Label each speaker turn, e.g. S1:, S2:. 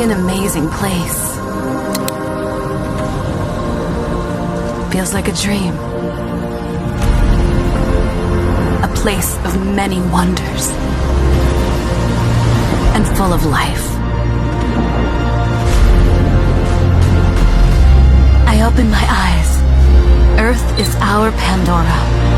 S1: an amazing place. Feels like a dream. A place of many wonders. And full of life. I open my eyes. Earth is our Pandora.